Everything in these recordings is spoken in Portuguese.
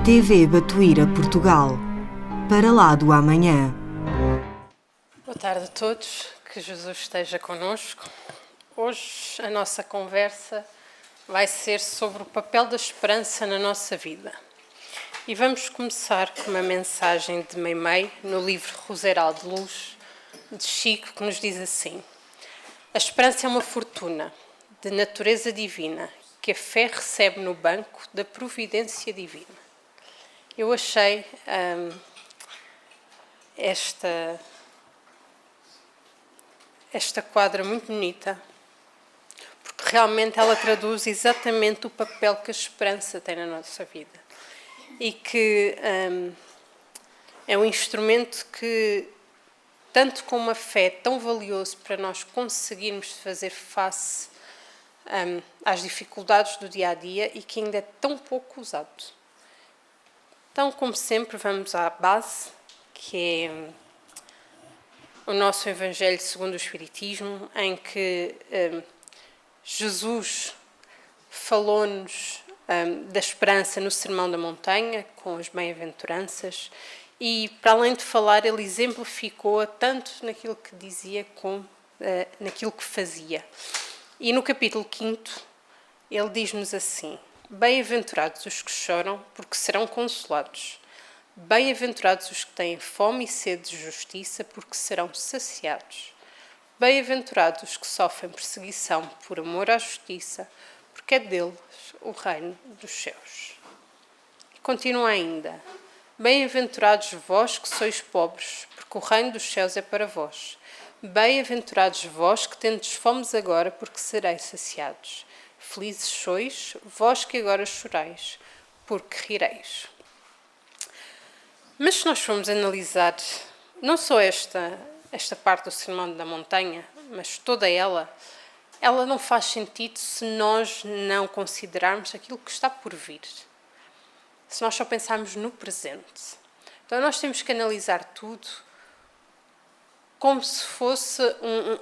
TV Batuíra Portugal, para lá do amanhã. Boa tarde a todos, que Jesus esteja connosco. Hoje a nossa conversa vai ser sobre o papel da esperança na nossa vida. E vamos começar com uma mensagem de Meimei no livro Roseral de Luz, de Chico, que nos diz assim: a esperança é uma fortuna de natureza divina que a fé recebe no banco da providência divina. Eu achei esta quadra muito bonita, porque realmente ela traduz exatamente o papel que a esperança tem na nossa vida e que é um instrumento que, tanto como a fé, é tão valioso para nós conseguirmos fazer face às dificuldades do dia-a-dia e que ainda é tão pouco usado. Então, como sempre, vamos à base, que é o nosso Evangelho segundo o Espiritismo, em que Jesus falou-nos da esperança no Sermão da Montanha, com as bem-aventuranças, e, para além de falar, ele exemplificou-a tanto naquilo que dizia como naquilo que fazia. E no capítulo 5º, ele diz-nos assim: bem-aventurados os que choram, porque serão consolados. Bem-aventurados os que têm fome e sede de justiça, porque serão saciados. Bem-aventurados os que sofrem perseguição por amor à justiça, porque é deles o reino dos céus. E continua ainda: bem-aventurados vós que sois pobres, porque o reino dos céus é para vós. Bem-aventurados vós que tendes fomes agora, porque sereis saciados. Felizes sois, vós que agora chorais, porque rireis. Mas se nós formos analisar não só esta parte do Sermão da Montanha, mas toda ela não faz sentido se nós não considerarmos aquilo que está por vir. Se nós só pensarmos no presente. Então nós temos que analisar tudo como se fosse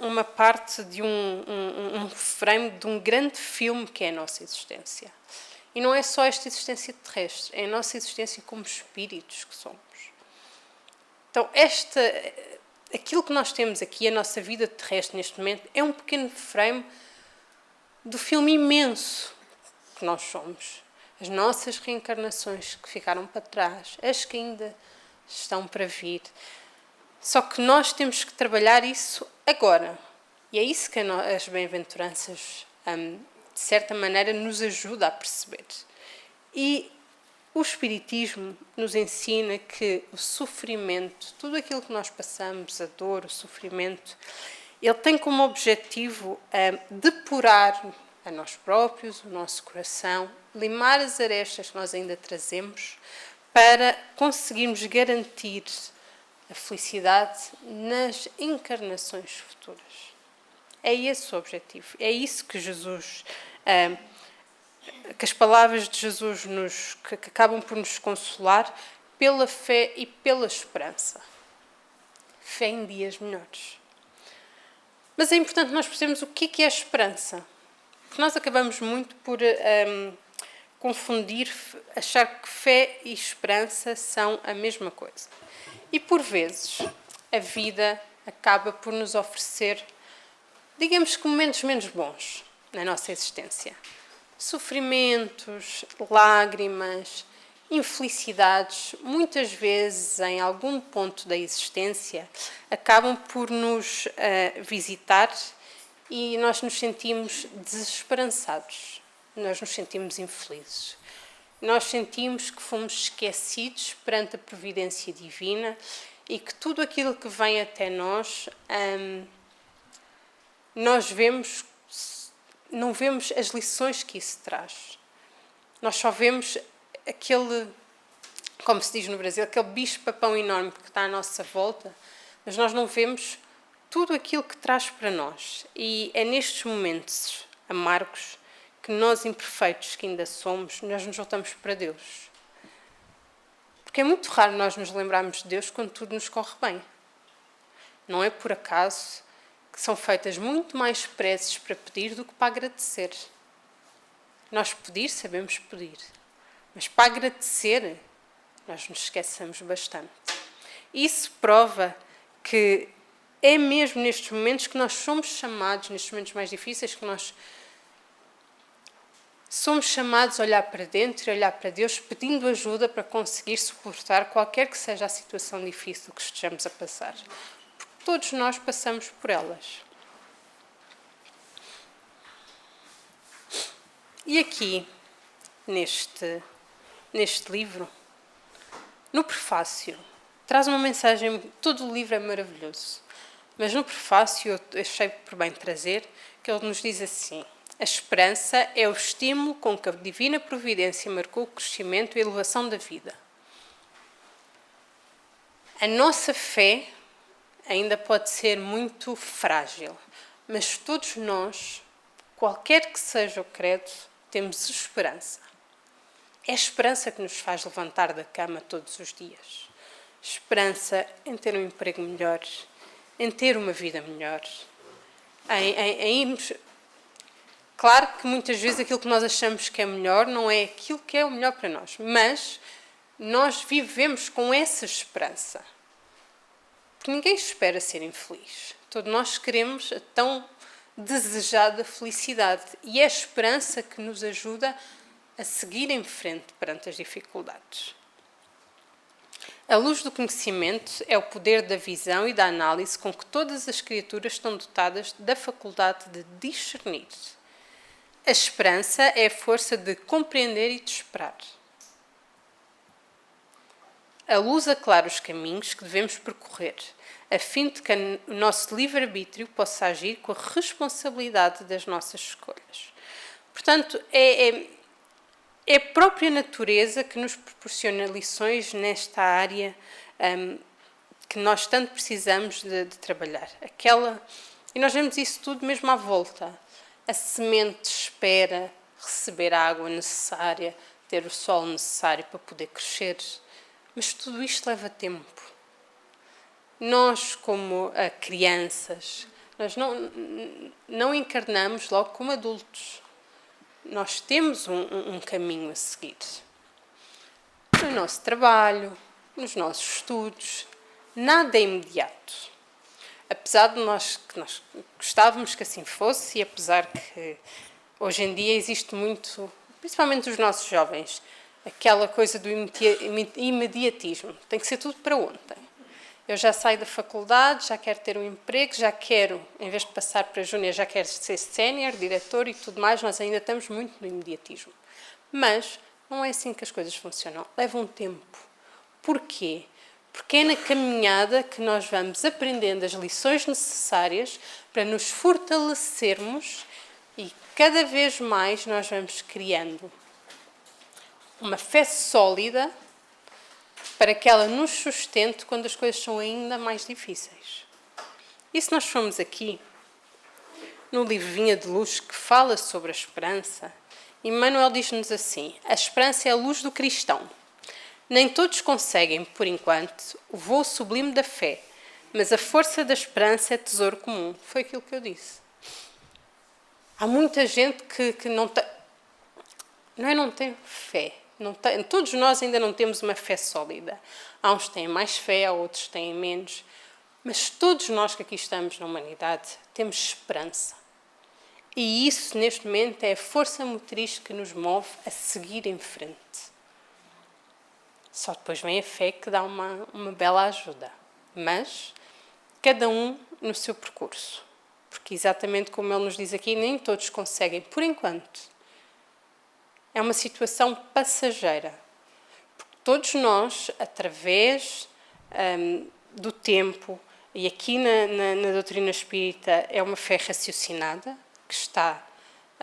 uma parte de um frame de um grande filme que é a nossa existência. E não é só esta existência terrestre, é a nossa existência como espíritos que somos. Então, aquilo que nós temos aqui, a nossa vida terrestre neste momento, é um pequeno frame do filme imenso que nós somos. As nossas reencarnações que ficaram para trás, as que ainda estão para vir. Só que nós temos que trabalhar isso agora. E é isso que as bem-aventuranças, de certa maneira, nos ajuda a perceber. E o Espiritismo nos ensina que o sofrimento, tudo aquilo que nós passamos, a dor, o sofrimento, ele tem como objetivo depurar a nós próprios, o nosso coração, limar as arestas que nós ainda trazemos, para conseguirmos garantir a felicidade nas encarnações futuras. É esse o objetivo. É isso que Jesus, que as palavras de Jesus que acabam por nos consolar pela fé e pela esperança. Fé em dias melhores. Mas é importante nós percebermos o que é a esperança. Porque nós acabamos muito por confundir, achar que fé e esperança são a mesma coisa. E, por vezes, a vida acaba por nos oferecer, digamos que, momentos menos bons na nossa existência. Sofrimentos, lágrimas, infelicidades, muitas vezes, em algum ponto da existência, acabam por nos visitar e nós nos sentimos desesperançados, nós nos sentimos infelizes. Nós sentimos que fomos esquecidos perante a providência divina e que tudo aquilo que vem até nós, nós não vemos as lições que isso traz. Nós só vemos aquele, como se diz no Brasil, aquele bicho-papão enorme que está à nossa volta, mas nós não vemos tudo aquilo que traz para nós. E é nestes momentos amargos que nós, imperfeitos que ainda somos, nós nos voltamos para Deus. Porque é muito raro nós nos lembrarmos de Deus quando tudo nos corre bem. Não é por acaso que são feitas muito mais preces para pedir do que para agradecer. Nós pedir, sabemos pedir. Mas para agradecer, Nós nos esquecemos bastante. Isso prova que é mesmo nestes momentos que nós somos chamados, nestes momentos mais difíceis, que nós somos chamados a olhar para dentro e olhar para Deus, pedindo ajuda para conseguir suportar qualquer que seja a situação difícil que estejamos a passar. Porque todos nós passamos por elas. E aqui, neste livro, no prefácio, traz uma mensagem, todo o livro é maravilhoso, mas no prefácio eu achei por bem trazer, que ele nos diz assim: a esperança é o estímulo com que a divina providência marcou o crescimento e a elevação da vida. A nossa fé ainda pode ser muito frágil, mas todos nós, qualquer que seja o credo, temos esperança. É a esperança que nos faz levantar da cama todos os dias. Esperança em ter um emprego melhor, em ter uma vida melhor, em irmos... Claro que muitas vezes aquilo que nós achamos que é melhor não é aquilo que é o melhor para nós, mas nós vivemos com essa esperança. Porque ninguém espera ser infeliz. Todos nós queremos a tão desejada felicidade. E é a esperança que nos ajuda a seguir em frente perante as dificuldades. A luz do conhecimento é o poder da visão e da análise com que todas as criaturas estão dotadas da faculdade de discernir. A esperança é a força de compreender e de esperar. A luz aclara os caminhos que devemos percorrer, a fim de que o nosso livre-arbítrio possa agir com a responsabilidade das nossas escolhas. Portanto, é a própria natureza que nos proporciona lições nesta área que nós tanto precisamos de trabalhar. E nós vemos isso tudo mesmo à volta. A semente espera receber a água necessária, ter o sol necessário para poder crescer. Mas tudo isto leva tempo. Nós, como crianças, nós não encarnamos logo como adultos. Nós temos um caminho a seguir. No nosso trabalho, nos nossos estudos, nada é imediato. Apesar de nós gostávamos que assim fosse, e apesar que hoje em dia existe muito, principalmente os nossos jovens, aquela coisa do imediatismo. Tem que ser tudo para ontem. Eu já saio da faculdade, já quero ter um emprego, já quero, em vez de passar para júnior, já quero ser sénior, diretor e tudo mais. Nós ainda estamos muito no imediatismo. Mas não é assim que as coisas funcionam. Leva um tempo. Porquê? Porque é na caminhada que nós vamos aprendendo as lições necessárias para nos fortalecermos e cada vez mais nós vamos criando uma fé sólida para que ela nos sustente quando as coisas são ainda mais difíceis. E se nós formos aqui, no livro Vinha de Luz, que fala sobre a esperança, Emmanuel diz-nos assim: a esperança é a luz do cristão. Nem todos conseguem, por enquanto, o voo sublime da fé, mas a força da esperança é tesouro comum. Foi aquilo que eu disse. Há muita gente que não tem... Não tem fé. Todos nós ainda não temos uma fé sólida. Há uns que têm mais fé, há outros que têm menos. Mas todos nós que aqui estamos na humanidade temos esperança. E isso, neste momento, é a força motriz que nos move a seguir em frente. Só depois vem a fé que dá uma bela ajuda. Mas cada um no seu percurso. Porque exatamente como ele nos diz aqui, nem todos conseguem, por enquanto. É uma situação passageira. Porque todos nós, através do tempo, e aqui na doutrina espírita é uma fé raciocinada, que está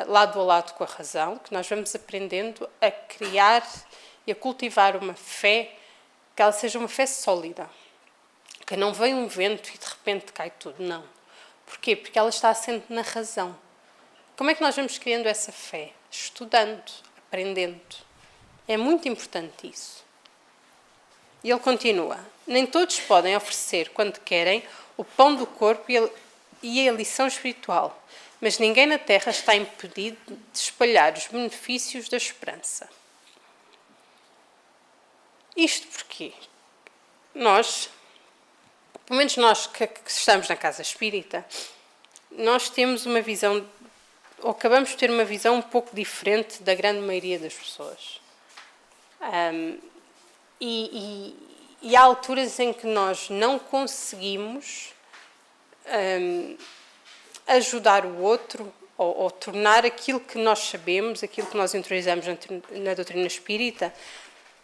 lado a lado com a razão, que nós vamos aprendendo a criar e a cultivar uma fé, que ela seja uma fé sólida. Que não vem um vento e de repente cai tudo, não. Porquê? Porque ela está assente na razão. Como é que nós vamos criando essa fé? Estudando, aprendendo. É muito importante isso. E ele continua: nem todos podem oferecer, quando querem, o pão do corpo e a lição espiritual, mas ninguém na terra está impedido de espalhar os benefícios da esperança. Isto porque nós, pelo menos nós que estamos na casa espírita, nós temos uma visão, ou acabamos de ter uma visão um pouco diferente da grande maioria das pessoas. E há alturas em que nós não conseguimos ajudar o outro ou tornar aquilo que nós sabemos, aquilo que nós interiorizamos na doutrina espírita,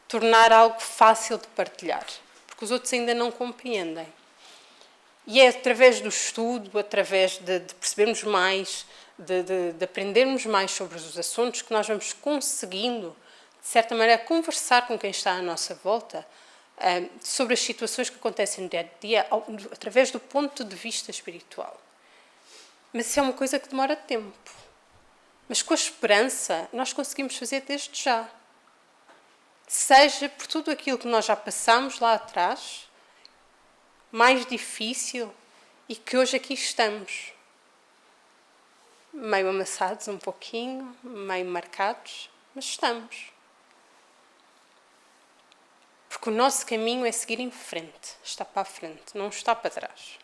tornar algo fácil de partilhar, porque os outros ainda não compreendem. E é através do estudo, através de percebermos mais, de aprendermos mais sobre os assuntos, que nós vamos conseguindo, de certa maneira, conversar com quem está à nossa volta sobre as situações que acontecem no dia-a-dia, através do ponto de vista espiritual. Mas isso é uma coisa que demora tempo. Mas com a esperança, nós conseguimos fazer desde já. Seja por tudo aquilo que nós já passamos lá atrás, mais difícil, e que hoje aqui estamos. Meio amassados um pouquinho, meio marcados, mas estamos. Porque o nosso caminho é seguir em frente, está para a frente, não está para trás.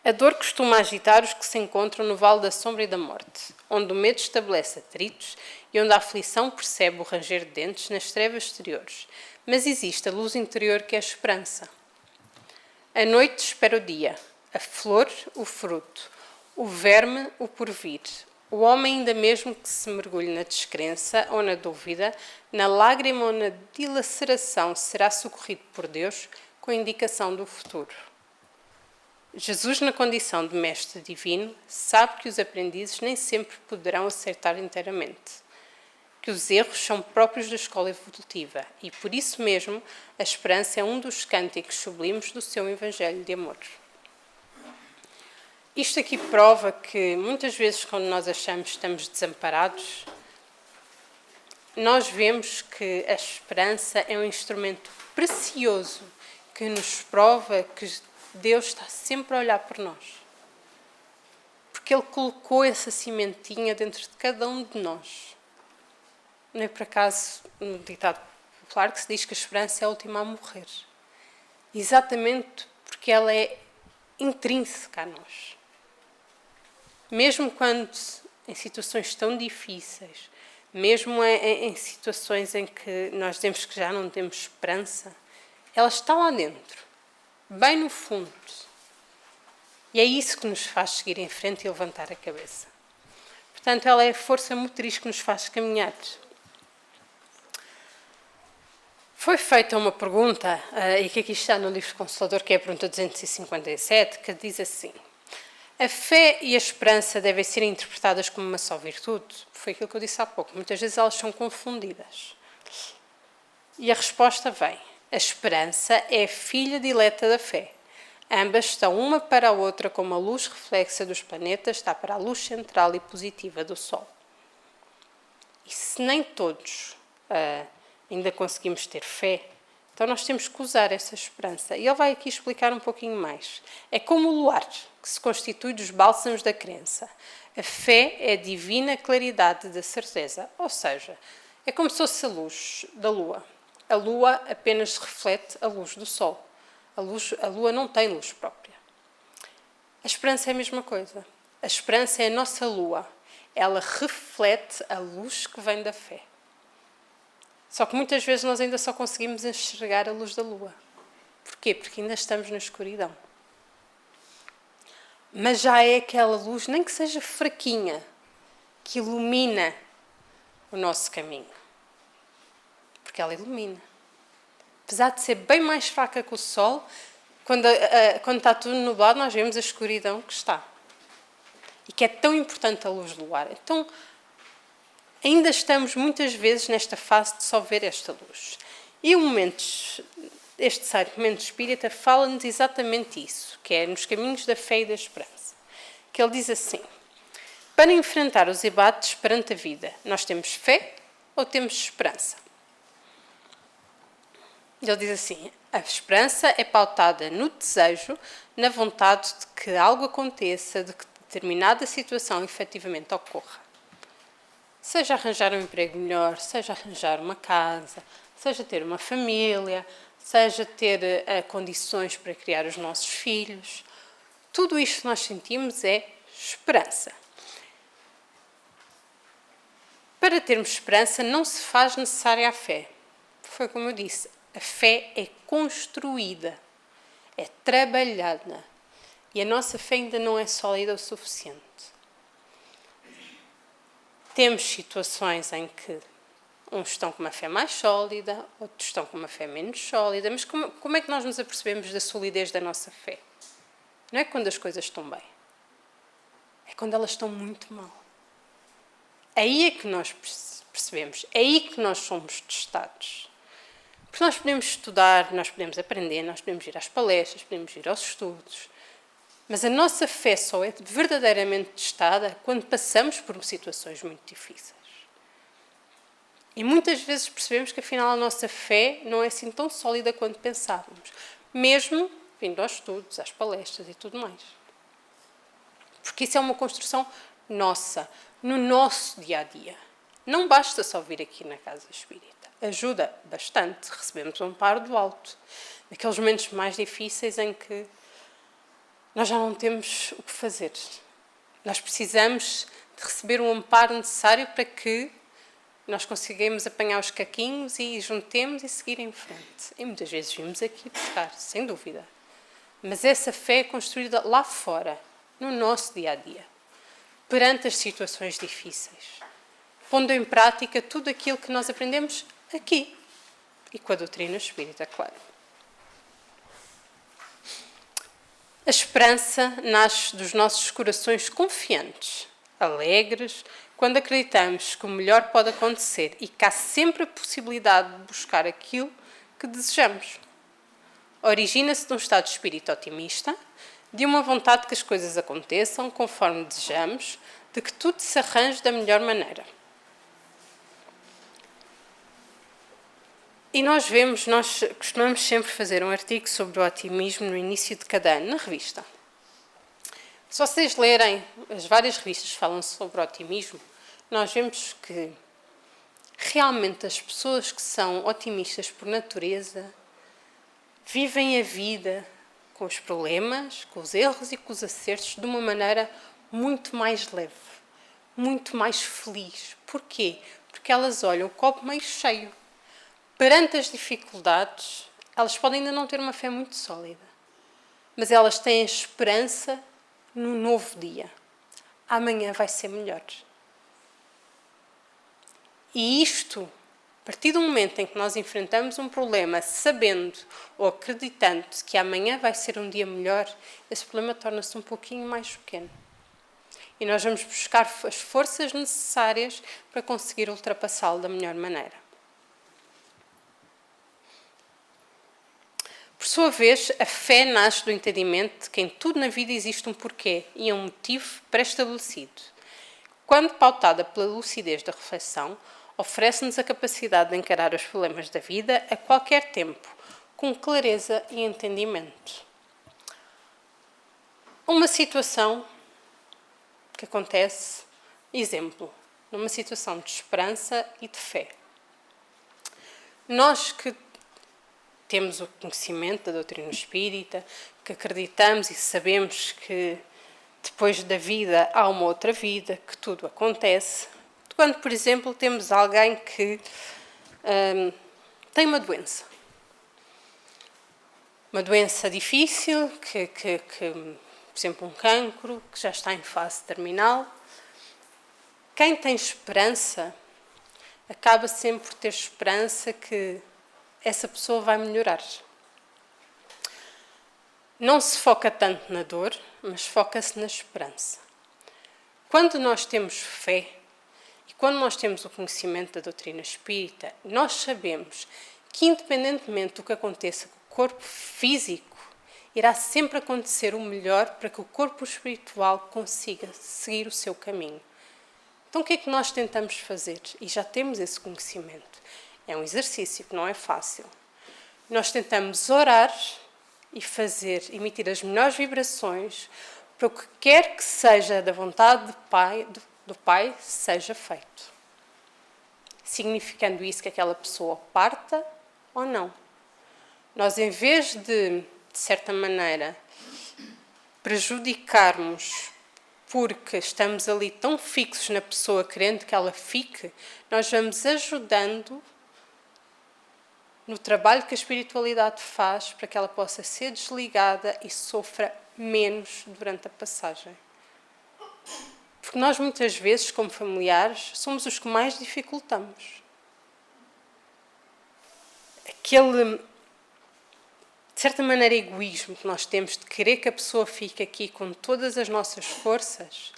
A dor costuma agitar os que se encontram no vale da sombra e da morte, onde o medo estabelece atritos e onde a aflição percebe o ranger de dentes nas trevas exteriores. Mas existe a luz interior que é a esperança. A noite espera o dia, a flor o fruto, o verme o porvir. O homem ainda mesmo que se mergulhe na descrença ou na dúvida, na lágrima ou na dilaceração, será socorrido por Deus com a indicação do futuro. Jesus, na condição de mestre divino, sabe que os aprendizes nem sempre poderão acertar inteiramente, que os erros são próprios da escola evolutiva e, por isso mesmo, a esperança é um dos cânticos sublimes do seu Evangelho de amor. Isto aqui prova que, muitas vezes, quando nós achamos que estamos desamparados, nós vemos que a esperança é um instrumento precioso que nos prova que Deus está sempre a olhar por nós. Porque Ele colocou essa sementinha dentro de cada um de nós. Não é por acaso no ditado popular que se diz que a esperança é a última a morrer. Exatamente porque ela é intrínseca a nós. Mesmo quando em situações tão difíceis, mesmo em situações em que nós dizemos que já não temos esperança, ela está lá dentro. Bem no fundo. E é isso que nos faz seguir em frente e levantar a cabeça. Portanto, ela é a força motriz que nos faz caminhar. Foi feita uma pergunta, e que aqui está no livro Consolador, que é a pergunta 257, que diz assim: a fé e a esperança devem ser interpretadas como uma só virtude? Foi aquilo que eu disse há pouco. Muitas vezes elas são confundidas. E a resposta vem: a esperança é filha dileta da fé. Ambas estão uma para a outra como a luz reflexa dos planetas está para a luz central e positiva do Sol. E se nem todos ainda conseguimos ter fé, então nós temos que usar essa esperança. E ele vai aqui explicar um pouquinho mais. É como o luar, que se constitui dos bálsamos da crença. A fé é a divina claridade da certeza, ou seja, é como se fosse a luz da lua. A lua apenas reflete a luz do sol. A lua não tem luz própria. A esperança é a mesma coisa. A esperança é a nossa lua. Ela reflete a luz que vem da fé. Só que muitas vezes nós ainda só conseguimos enxergar a luz da lua. Porquê? Porque ainda estamos na escuridão. Mas já é aquela luz, nem que seja fraquinha, que ilumina o nosso caminho. Porque ela ilumina. Apesar de ser bem mais fraca que o sol, quando está tudo nublado, nós vemos a escuridão que está. E que é tão importante a luz do luar. Então, ainda estamos muitas vezes nesta fase de só ver esta luz. E este momento espírita fala-nos exatamente isso, que é nos caminhos da fé e da esperança. Que ele diz assim: para enfrentar os embates perante a vida, nós temos fé ou temos esperança? Ele diz assim: a esperança é pautada no desejo, na vontade de que algo aconteça, de que determinada situação efetivamente ocorra. Seja arranjar um emprego melhor, seja arranjar uma casa, seja ter uma família, seja ter condições para criar os nossos filhos. Tudo isto que nós sentimos é esperança. Para termos esperança não se faz necessária a fé. Foi como eu disse, a fé é construída, é trabalhada. E a nossa fé ainda não é sólida o suficiente. Temos situações em que uns estão com uma fé mais sólida, outros estão com uma fé menos sólida, mas como é que nós nos apercebemos da solidez da nossa fé? Não é quando as coisas estão bem, é quando elas estão muito mal. Aí é que nós percebemos, é aí que nós somos testados. Porque nós podemos estudar, nós podemos aprender, nós podemos ir às palestras, podemos ir aos estudos, mas a nossa fé só é verdadeiramente testada quando passamos por situações muito difíceis. E muitas vezes percebemos que afinal a nossa fé não é assim tão sólida quanto pensávamos, mesmo vindo aos estudos, às palestras e tudo mais. Porque isso é uma construção nossa, no nosso dia-a-dia. Não basta só vir aqui na Casa Espírita. Ajuda bastante, recebemos um amparo do alto. Naqueles momentos mais difíceis em que nós já não temos o que fazer. Nós precisamos de receber o amparo necessário para que nós conseguimos apanhar os caquinhos e juntemos e seguir em frente. E muitas vezes vimos aqui buscar, sem dúvida. Mas essa fé é construída lá fora, no nosso dia-a-dia, perante as situações difíceis, pondo em prática tudo aquilo que nós aprendemos aqui e com a doutrina espírita, claro. A esperança nasce dos nossos corações confiantes, alegres, quando acreditamos que o melhor pode acontecer e que há sempre a possibilidade de buscar aquilo que desejamos. Origina-se de um estado de espírito otimista, de uma vontade que as coisas aconteçam conforme desejamos, de que tudo se arranje da melhor maneira. E nós costumamos sempre fazer um artigo sobre o otimismo no início de cada ano, na revista. Se vocês lerem, as várias revistas que falam sobre o otimismo, nós vemos que realmente as pessoas que são otimistas por natureza vivem a vida com os problemas, com os erros e com os acertos de uma maneira muito mais leve, muito mais feliz. Porquê? Porque elas olham o copo meio cheio. Perante as dificuldades, elas podem ainda não ter uma fé muito sólida, mas elas têm a esperança no novo dia. Amanhã vai ser melhor. E isto, a partir do momento em que nós enfrentamos um problema sabendo ou acreditando que amanhã vai ser um dia melhor, esse problema torna-se um pouquinho mais pequeno. E nós vamos buscar as forças necessárias para conseguir ultrapassá-lo da melhor maneira. Por sua vez, a fé nasce do entendimento de que em tudo na vida existe um porquê e um motivo pré-estabelecido. Quando pautada pela lucidez da reflexão, oferece-nos a capacidade de encarar os problemas da vida a qualquer tempo, com clareza e entendimento. Uma situação que acontece, exemplo, numa situação de esperança e de fé. Nós que temos o conhecimento da doutrina espírita, que acreditamos e sabemos que depois da vida há uma outra vida, que tudo acontece. Quando, por exemplo, temos alguém que tem uma doença difícil, por exemplo, um cancro, que já está em fase terminal. Quem tem esperança acaba sempre por ter esperança que essa pessoa vai melhorar. Não se foca tanto na dor, mas foca-se na esperança. Quando nós temos fé e quando nós temos o conhecimento da doutrina espírita, nós sabemos que, independentemente do que aconteça com o corpo físico, irá sempre acontecer o melhor para que o corpo espiritual consiga seguir o seu caminho. Então, o que é que nós tentamos fazer? E já temos esse conhecimento. É um exercício que não é fácil. Nós tentamos orar e emitir as melhores vibrações para o que quer que seja da vontade do Pai seja feito. significando isso que aquela pessoa parta ou não. Nós, em vez de certa maneira, prejudicarmos porque estamos ali tão fixos na pessoa, querendo que ela fique, nós vamos ajudando no trabalho que a espiritualidade faz para que ela possa ser desligada e sofra menos durante a passagem. Porque nós, muitas vezes, como familiares, somos os que mais dificultamos. Aquele, de certa maneira, egoísmo que nós temos de querer que a pessoa fique aqui com todas as nossas forças,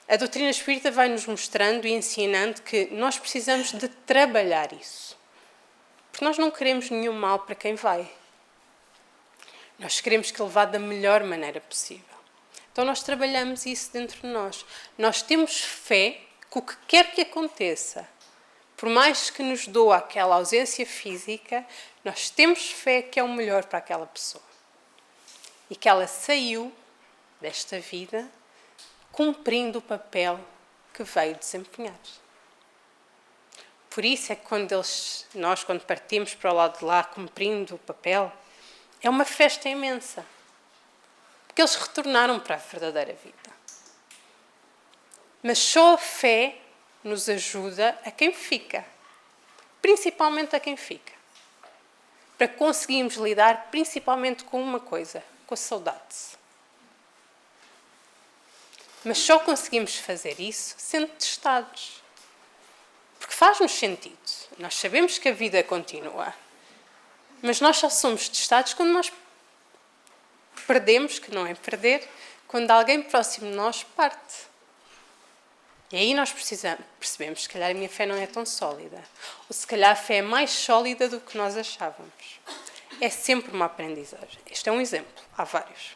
a doutrina espírita vai nos mostrando e ensinando que nós precisamos de trabalhar isso. Porque nós não queremos nenhum mal para quem vai. Nós queremos que ele vá da melhor maneira possível. Então nós trabalhamos isso dentro de nós. Nós temos fé que o que quer que aconteça, por mais que nos doa aquela ausência física, nós temos fé que é o melhor para aquela pessoa. E que ela saiu desta vida cumprindo o papel que veio desempenhar. Por isso é que nós, quando partimos para o lado de lá, cumprindo o papel, é uma festa imensa. Porque eles retornaram para a verdadeira vida. Mas só a fé nos ajuda a quem fica. Principalmente a quem fica. Para conseguirmos lidar principalmente com uma coisa, com a saudade. Mas só conseguimos fazer isso sendo testados. Porque faz-nos sentido. Nós sabemos que a vida continua. Mas nós só somos testados quando nós perdemos, que não é perder, quando alguém próximo de nós parte. E aí nós percebemos, se calhar a minha fé não é tão sólida. Ou se calhar a fé é mais sólida do que nós achávamos. É sempre uma aprendizagem. Este é um exemplo, há vários.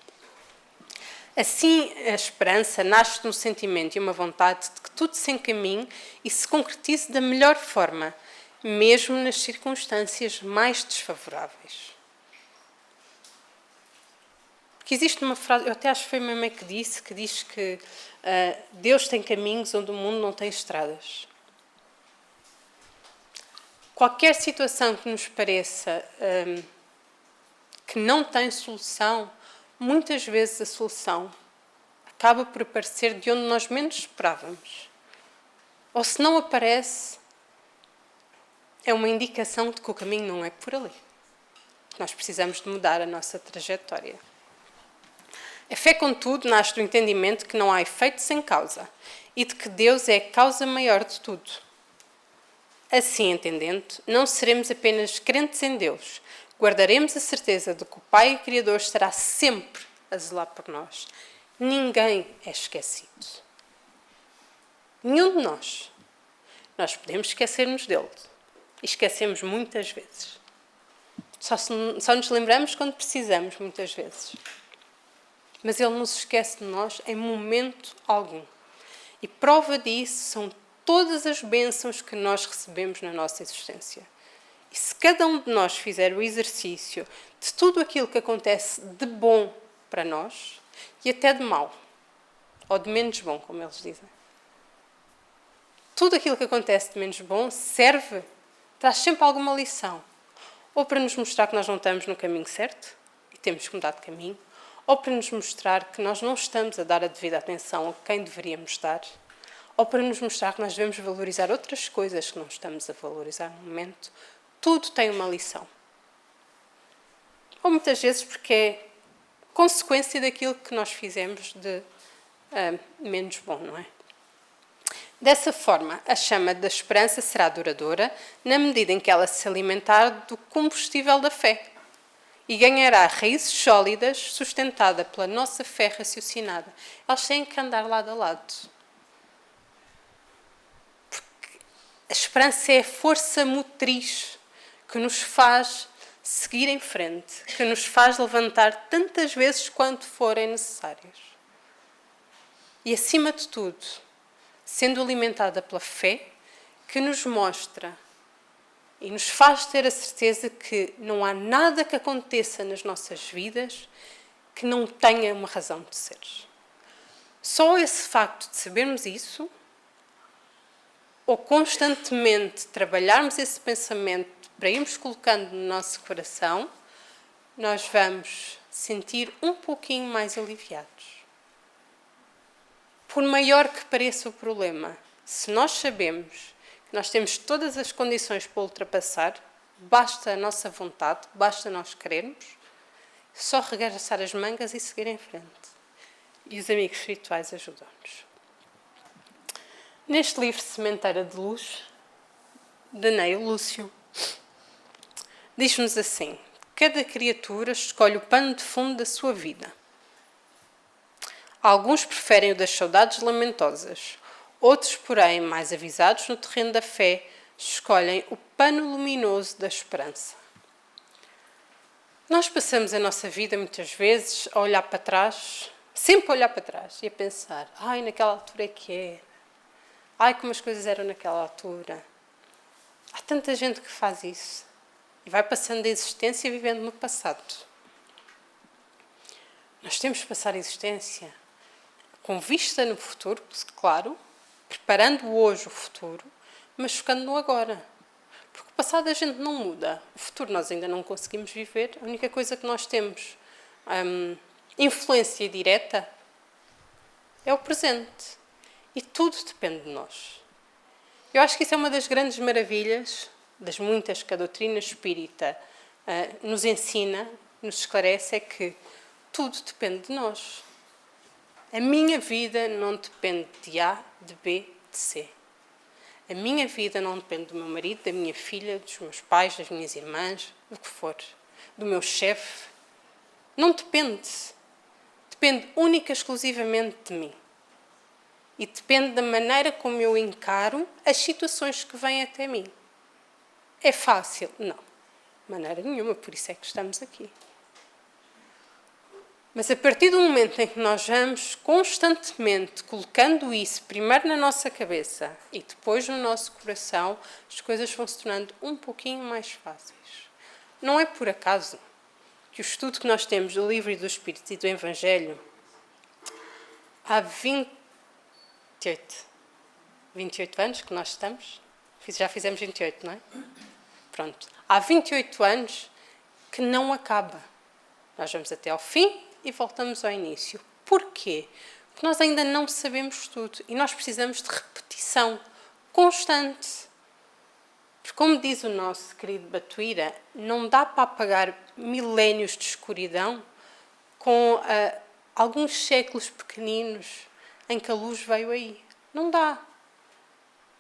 Assim, a esperança nasce de um sentimento e uma vontade de que tudo se encaminhe e se concretize da melhor forma, mesmo nas circunstâncias mais desfavoráveis. Porque existe uma frase, eu até acho que foi a minha mãe que diz que Deus tem caminhos onde o mundo não tem estradas. Qualquer situação que nos pareça que não tem solução, muitas vezes a solução acaba por aparecer de onde nós menos esperávamos. Ou se não aparece, é uma indicação de que o caminho não é por ali. Nós precisamos de mudar a nossa trajetória. A fé, contudo, nasce do entendimento que não há efeito sem causa e de que Deus é a causa maior de tudo. Assim, entendendo, não seremos apenas crentes em Deus, guardaremos a certeza de que o Pai Criador estará sempre a zelar por nós. Ninguém é esquecido. Nenhum de nós. Nós podemos esquecer-nos dele. E esquecemos muitas vezes. Só nos lembramos quando precisamos, muitas vezes. Mas ele não se esquece de nós em momento algum. E prova disso são todas as bênçãos que nós recebemos na nossa existência. E se cada um de nós fizer o exercício de tudo aquilo que acontece de bom para nós, e até de mau, ou de menos bom, como eles dizem. Tudo aquilo que acontece de menos bom traz sempre alguma lição. Ou para nos mostrar que nós não estamos no caminho certo, e temos que mudar de caminho, ou para nos mostrar que nós não estamos a dar a devida atenção a quem deveríamos dar, ou para nos mostrar que nós devemos valorizar outras coisas que não estamos a valorizar no momento. Tudo tem uma lição. Ou muitas vezes porque é consequência daquilo que nós fizemos de menos bom, não é? Dessa forma, a chama da esperança será duradoura na medida em que ela se alimentar do combustível da fé e ganhará raízes sólidas sustentada pela nossa fé raciocinada. Elas têm que andar lado a lado. Porque a esperança é a força motriz que nos faz seguir em frente, que nos faz levantar tantas vezes quanto forem necessárias. E, acima de tudo, sendo alimentada pela fé, que nos mostra e nos faz ter a certeza que não há nada que aconteça nas nossas vidas que não tenha uma razão de ser. Só esse facto de sabermos isso, ou constantemente trabalharmos esse pensamento para irmos colocando no nosso coração, nós vamos sentir um pouquinho mais aliviados. Por maior que pareça o problema, se nós sabemos que nós temos todas as condições para ultrapassar, basta a nossa vontade, basta nós querermos, só regaçar as mangas e seguir em frente. E os amigos espirituais ajudam-nos. Neste livro Sementeira de Luz, de Neil Lúcio, diz-nos assim: cada criatura escolhe o pano de fundo da sua vida. Alguns preferem o das saudades lamentosas. Outros, porém, mais avisados no terreno da fé, escolhem o pano luminoso da esperança. Nós passamos a nossa vida, muitas vezes, a olhar para trás, sempre a olhar para trás e a pensar: ai, naquela altura é que era. Ai, como as coisas eram naquela altura. Há tanta gente que faz isso e vai passando a existência vivendo no passado. Nós temos que passar a existência com vista no futuro, claro, preparando hoje o futuro, mas focando no agora. Porque o passado a gente não muda, o futuro nós ainda não conseguimos viver, a única coisa que nós temos influência direta é o presente. E tudo depende de nós. Eu acho que isso é uma das grandes maravilhas, das muitas que a doutrina espírita nos ensina, nos esclarece, é que tudo depende de nós. A minha vida não depende de A, de B, de C. A minha vida não depende do meu marido, da minha filha, dos meus pais, das minhas irmãs, do que for, do meu chefe. Não depende. Depende única e exclusivamente de mim. E depende da maneira como eu encaro as situações que vêm até mim. É fácil? Não. De maneira nenhuma, por isso é que estamos aqui. Mas a partir do momento em que nós vamos constantemente colocando isso primeiro na nossa cabeça e depois no nosso coração, as coisas vão se tornando um pouquinho mais fáceis. Não é por acaso que o estudo que nós temos do Livro dos Espíritos e do Evangelho há 28 anos que nós estamos, já fizemos 28, não é? Pronto. Há 28 anos que não acaba. Nós vamos até ao fim e voltamos ao início. Porquê? Porque nós ainda não sabemos tudo e nós precisamos de repetição constante. Porque, como diz o nosso querido Batuíra, não dá para apagar milénios de escuridão com alguns séculos pequeninos em que a luz veio aí. Não dá.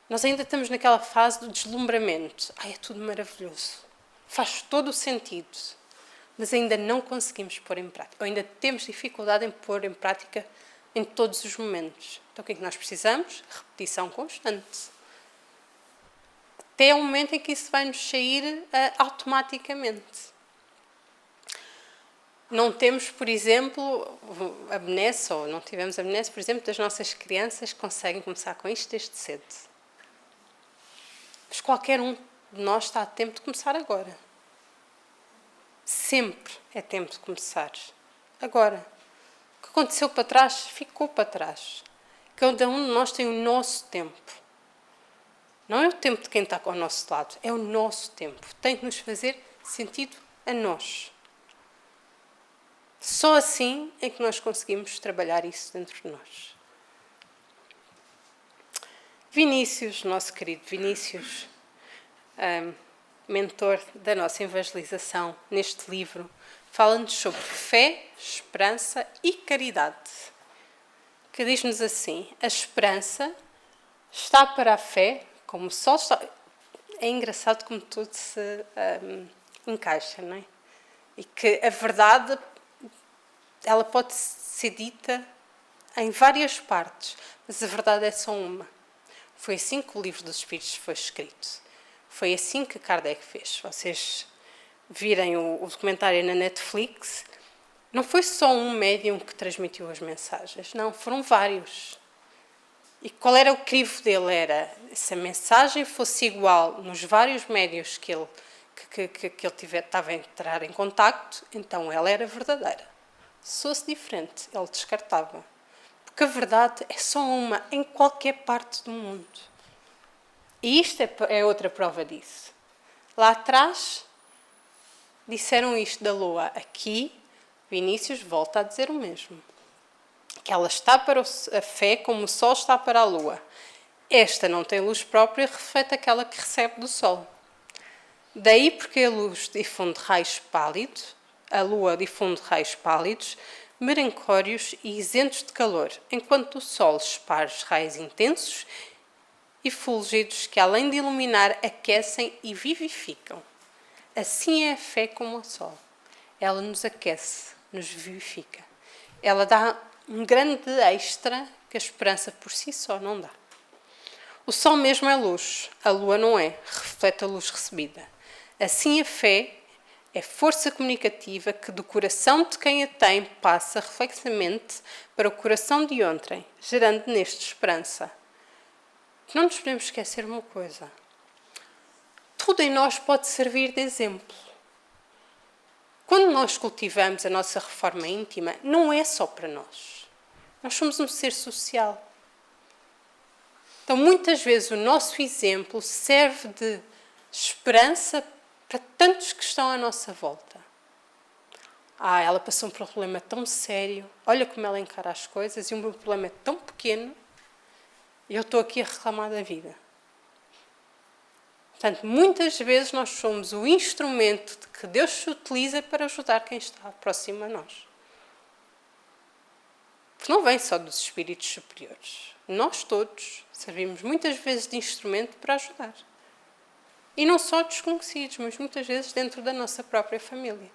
Nós ainda estamos naquela fase do deslumbramento. Ai, é tudo maravilhoso. Faz todo o sentido. Mas ainda não conseguimos pôr em prática. Ou ainda temos dificuldade em pôr em prática em todos os momentos. Então o que é que nós precisamos? Repetição constante. Até o momento em que isso vai nos sair automaticamente. Não temos, por exemplo, a benesse, ou não tivemos a benesse, por exemplo, das nossas crianças que conseguem começar com isto desde cedo. Mas qualquer um de nós está a tempo de começar agora. Sempre é tempo de começar. Agora. O que aconteceu para trás, ficou para trás. Cada um de nós tem o nosso tempo. Não é o tempo de quem está ao nosso lado, é o nosso tempo. Tem que nos fazer sentido a nós. Só assim é que nós conseguimos trabalhar isso dentro de nós. Vinícius, nosso querido Vinícius, mentor da nossa evangelização neste livro, fala-nos sobre fé, esperança e caridade. Que diz-nos assim: a esperança está para a fé como o sol está. É engraçado como tudo se encaixa, não é? E que a verdade, ela pode ser dita em várias partes, mas a verdade é só uma. Foi assim que o Livro dos Espíritos foi escrito. Foi assim que Kardec fez. Vocês virem o documentário na Netflix, não foi só um médium que transmitiu as mensagens, não, foram vários. E qual era o crivo dele? Era, se a mensagem fosse igual nos vários médios que ele estava a entrar em contacto, então ela era verdadeira. Se fosse diferente, ele descartava. Porque a verdade é só uma em qualquer parte do mundo. E isto é outra prova disso. Lá atrás disseram isto da lua. Aqui, Vinícius volta a dizer o mesmo. Que ela está para a fé como o sol está para a lua. Esta não tem luz própria e reflete aquela que recebe do sol. Daí porque a luz difunde raios pálidos, a lua difunde raios pálidos, melancólios e isentos de calor, enquanto o sol espalha raios intensos e fulgidos que, além de iluminar, aquecem e vivificam. Assim é a fé como o sol. Ela nos aquece, nos vivifica. Ela dá um grande extra que a esperança por si só não dá. O sol mesmo é luz, a lua não é, reflete a luz recebida. Assim a fé é força comunicativa que do coração de quem a tem passa reflexamente para o coração de outrem, gerando neste esperança. Não nos podemos esquecer uma coisa. Tudo em nós pode servir de exemplo. Quando nós cultivamos a nossa reforma íntima, não é só para nós. Nós somos um ser social. Então, muitas vezes, o nosso exemplo serve de esperança para tantos que estão à nossa volta. Ela passou por um problema tão sério, olha como ela encara as coisas, e o meu problema é tão pequeno, e eu estou aqui a reclamar da vida. Portanto, muitas vezes nós somos o instrumento de que Deus se utiliza para ajudar quem está próximo a nós. Porque não vem só dos espíritos superiores. Nós todos servimos muitas vezes de instrumento para ajudar. E não só desconhecidos, mas muitas vezes dentro da nossa própria família.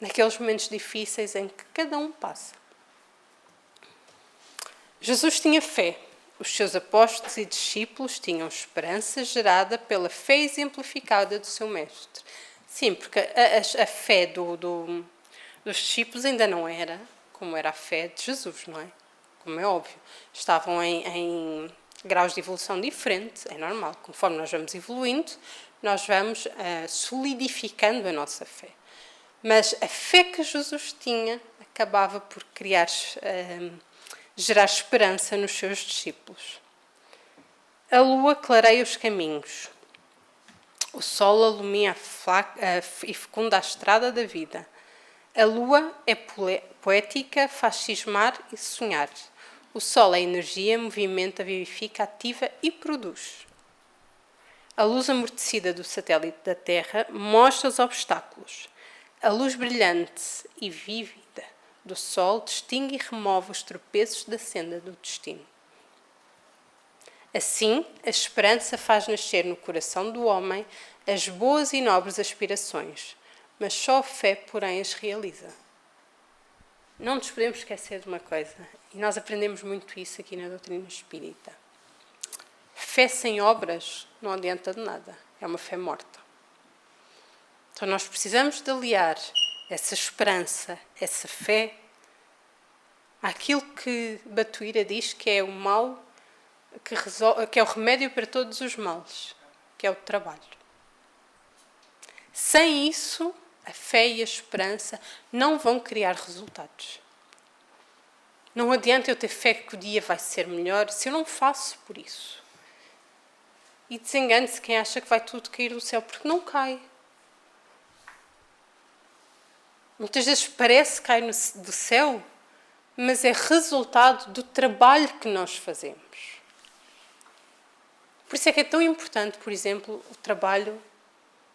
Naqueles momentos difíceis em que cada um passa. Jesus tinha fé. Os seus apóstolos e discípulos tinham esperança gerada pela fé exemplificada do seu mestre. Sim, porque a fé dos discípulos ainda não era como era a fé de Jesus, não é? Como é óbvio. Estavam em graus de evolução diferentes, é normal. Conforme nós vamos evoluindo, nós vamos solidificando a nossa fé. Mas a fé que Jesus tinha acabava por gerar esperança nos seus discípulos. A lua clareia os caminhos. O sol alumia e fecunda a estrada da vida. A lua é poética, faz cismar e sonhar. O sol é energia, movimenta, vivifica, ativa e produz. A luz amortecida do satélite da Terra mostra os obstáculos. A luz brilhante e vívida do sol distingue e remove os tropeços da senda do destino. Assim, a esperança faz nascer no coração do homem as boas e nobres aspirações, mas só a fé, porém, as realiza. Não nos podemos esquecer de uma coisa, e nós aprendemos muito isso aqui na doutrina espírita. Fé sem obras não adianta de nada, é uma fé morta. Então nós precisamos de aliar essa esperança, essa fé, àquilo que Batuíra diz que é o mal, que é o remédio para todos os males, que é o trabalho. Sem isso, a fé e a esperança não vão criar resultados. Não adianta eu ter fé que o dia vai ser melhor se eu não faço por isso. E desengane-se quem acha que vai tudo cair do céu, porque não cai. Muitas vezes parece que cai do céu, mas é resultado do trabalho que nós fazemos. Por isso é que é tão importante, por exemplo, o trabalho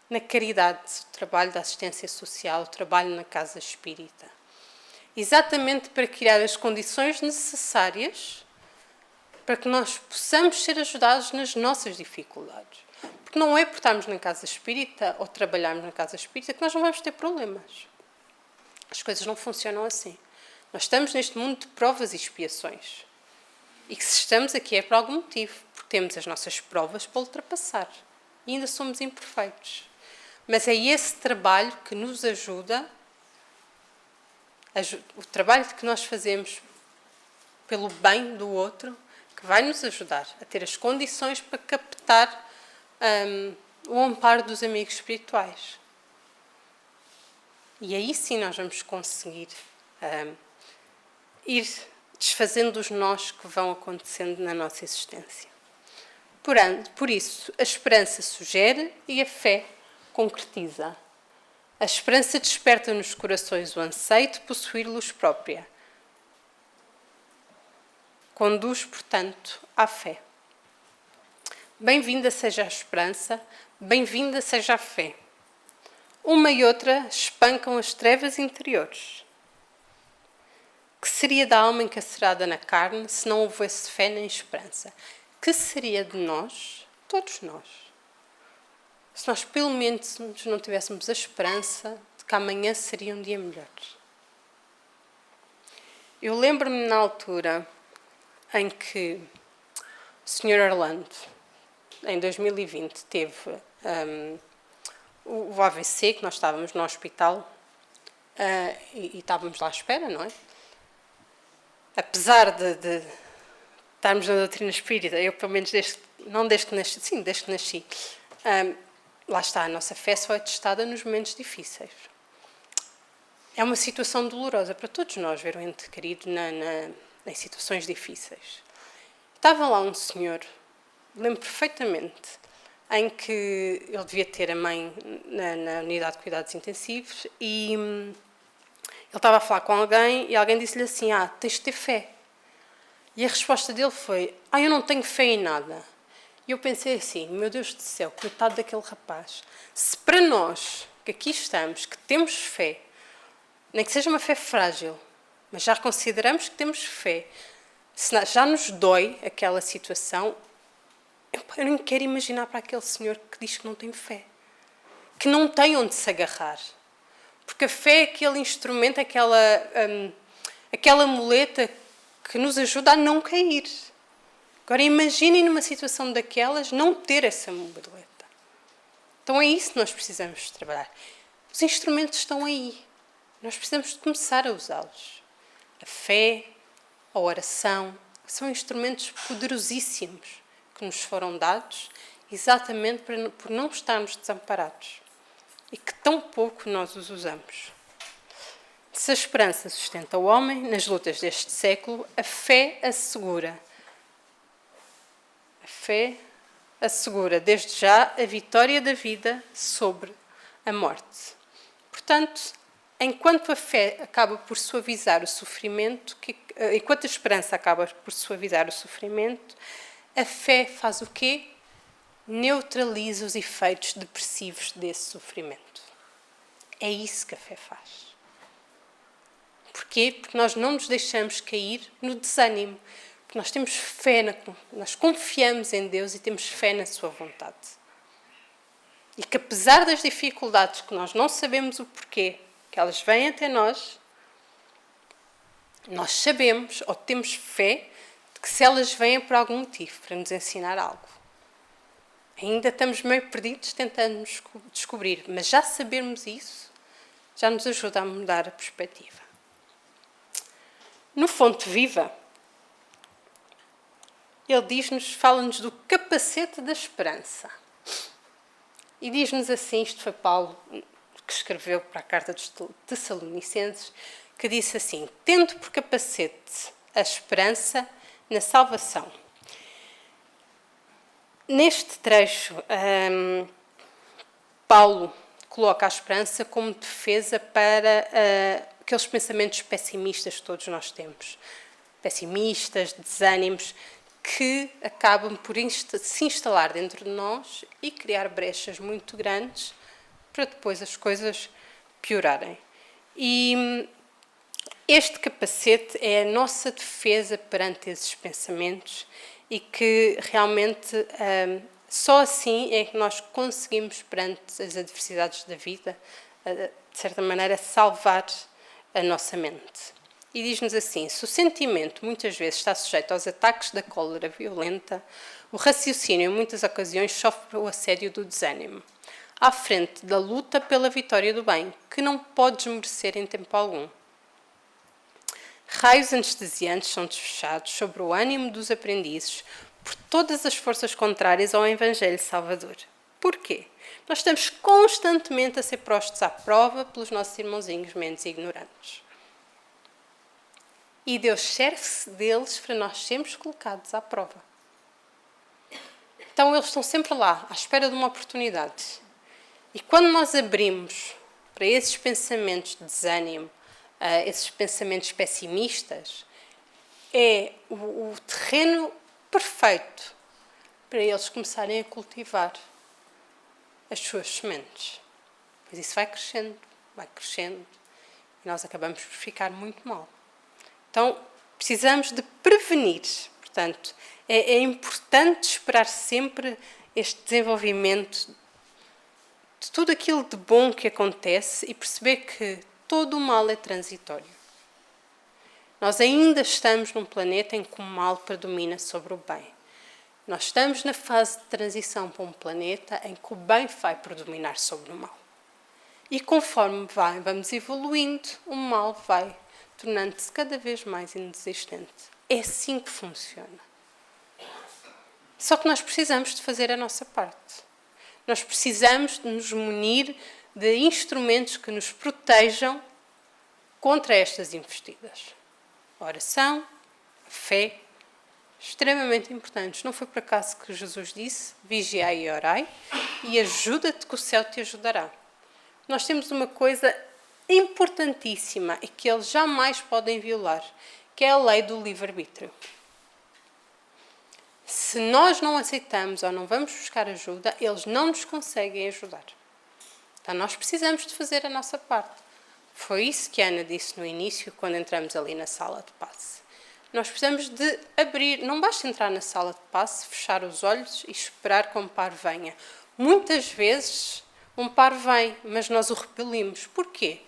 na caridade, o trabalho da assistência social, o trabalho na casa espírita. Exatamente para criar as condições necessárias para que nós possamos ser ajudados nas nossas dificuldades. Porque não é por estarmos na casa espírita ou trabalharmos na casa espírita que nós não vamos ter problemas. As coisas não funcionam assim. Nós estamos neste mundo de provas e expiações. E que se estamos aqui é por algum motivo, porque temos as nossas provas para ultrapassar. E ainda somos imperfeitos. Mas é esse trabalho que nos ajuda, o trabalho que nós fazemos pelo bem do outro, que vai nos ajudar a ter as condições para captar o amparo dos amigos espirituais. E aí sim nós vamos conseguir ir desfazendo os nós que vão acontecendo na nossa existência. Por isso, a esperança sugere e a fé concretiza. A esperança desperta nos corações o anseio de possuir luz própria. Conduz, portanto, à fé. Bem-vinda seja a esperança, bem-vinda seja a fé. Uma e outra espancam as trevas interiores. Que seria da alma encarcerada na carne se não houvesse fé nem esperança? Que seria de nós, todos nós, se nós pelo menos não tivéssemos a esperança de que amanhã seria um dia melhor? Eu lembro-me na altura em que o Sr. Orlando, em 2020, teve o AVC, que nós estávamos no hospital e estávamos lá à espera, não é? Apesar de estarmos na doutrina espírita, eu pelo menos desde que nasci, lá está, a nossa fé só é testada nos momentos difíceis. É uma situação dolorosa para todos nós ver o ente querido em situações difíceis. Estava lá um senhor, lembro perfeitamente, em que ele devia ter a mãe na unidade de cuidados intensivos e ele estava a falar com alguém e alguém disse-lhe assim: tens de ter fé. E a resposta dele foi: eu não tenho fé em nada. E eu pensei assim: meu Deus do céu, coitado daquele rapaz. Se para nós, que aqui estamos, que temos fé, nem que seja uma fé frágil, mas já consideramos que temos fé, se já nos dói aquela situação, eu nem quero imaginar para aquele senhor que diz que não tem fé, que não tem onde se agarrar. Porque a fé é aquele instrumento, aquela muleta que nos ajuda a não cair. Agora imaginem numa situação daquelas não ter essa muleta. Então é isso que nós precisamos de trabalhar. Os instrumentos estão aí. Nós precisamos de começar a usá-los. A fé, a oração, são instrumentos poderosíssimos que nos foram dados exatamente por não estarmos desamparados. E que tão pouco nós os usamos. Se a esperança sustenta o homem nas lutas deste século, a fé assegura. A fé assegura, desde já, a vitória da vida sobre a morte. Portanto, enquanto a fé acaba por suavizar o sofrimento, enquanto a esperança acaba por suavizar o sofrimento, a fé faz o quê? Neutraliza os efeitos depressivos desse sofrimento. É isso que a fé faz. Porquê? Porque nós não nos deixamos cair no desânimo. Porque nós temos fé, nós confiamos em Deus e temos fé na sua vontade. E que apesar das dificuldades que nós não sabemos o porquê, que elas vêm até nós sabemos ou temos fé de que se elas vêm por algum motivo, para nos ensinar algo. Ainda estamos meio perdidos tentando descobrir, mas já sabermos isso já nos ajuda a mudar a perspectiva. No Fonte Viva, ele fala-nos do capacete da esperança. E diz-nos assim, isto foi Paulo que escreveu para a carta dos Tessalonicenses, que disse assim: tendo por capacete a esperança na salvação. Neste trecho, Paulo coloca a esperança como defesa para aqueles pensamentos pessimistas que todos nós temos. Pessimistas, desânimos, que acabam por se instalar dentro de nós e criar brechas muito grandes para depois as coisas piorarem. E este capacete é a nossa defesa perante esses pensamentos e que realmente só assim é que nós conseguimos, perante as adversidades da vida, de certa maneira, salvar a nossa mente. E diz-nos assim: se o sentimento muitas vezes está sujeito aos ataques da cólera violenta, o raciocínio em muitas ocasiões sofre o assédio do desânimo, à frente da luta pela vitória do bem, que não pode desmerecer em tempo algum. Raios anestesiantes são desfechados sobre o ânimo dos aprendizes por todas as forças contrárias ao Evangelho Salvador. Porquê? Nós estamos constantemente a ser postos à prova pelos nossos irmãozinhos menos ignorantes. E Deus serve-se deles para nós sermos colocados à prova. Então eles estão sempre lá, à espera de uma oportunidade. E quando nós abrimos para esses pensamentos de desânimo, esses pensamentos pessimistas, é o terreno perfeito para eles começarem a cultivar as suas sementes. Pois isso vai crescendo, e nós acabamos por ficar muito mal. Então, precisamos de prevenir. Portanto, é importante esperar sempre este desenvolvimento de tudo aquilo de bom que acontece e perceber que todo o mal é transitório. Nós ainda estamos num planeta em que o mal predomina sobre o bem. Nós estamos na fase de transição para um planeta em que o bem vai predominar sobre o mal. E conforme vamos evoluindo, o mal vai tornando-se cada vez mais inexistente. É assim que funciona. Só que nós precisamos de fazer a nossa parte. Nós precisamos de nos munir de instrumentos que nos protejam contra estas investidas. A oração, a fé, extremamente importantes. Não foi por acaso que Jesus disse: vigiai e orai, e ajuda-te que o céu te ajudará. Nós temos uma coisa importantíssima e que eles jamais podem violar, que é a lei do livre-arbítrio. Se nós não aceitamos ou não vamos buscar ajuda, eles não nos conseguem ajudar. Então nós precisamos de fazer a nossa parte. Foi isso que a Ana disse no início, quando entramos ali na sala de passe. Nós precisamos de abrir, não basta entrar na sala de passe, fechar os olhos e esperar que um par venha. Muitas vezes um par vem, mas nós o repelimos. Porquê?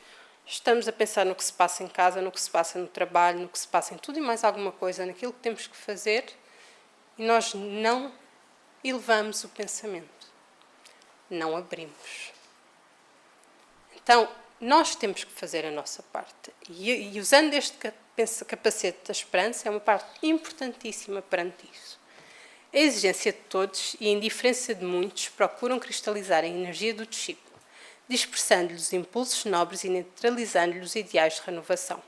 Estamos a pensar no que se passa em casa, no que se passa no trabalho, no que se passa em tudo e mais alguma coisa, naquilo que temos que fazer, e nós não elevamos o pensamento. Não abrimos. Então, nós temos que fazer a nossa parte. E usando este capacete da esperança, é uma parte importantíssima perante isso. A exigência de todos e a indiferença de muitos procuram cristalizar a energia do discípulo, dispersando-lhe os impulsos nobres e neutralizando-lhe os ideais de renovação.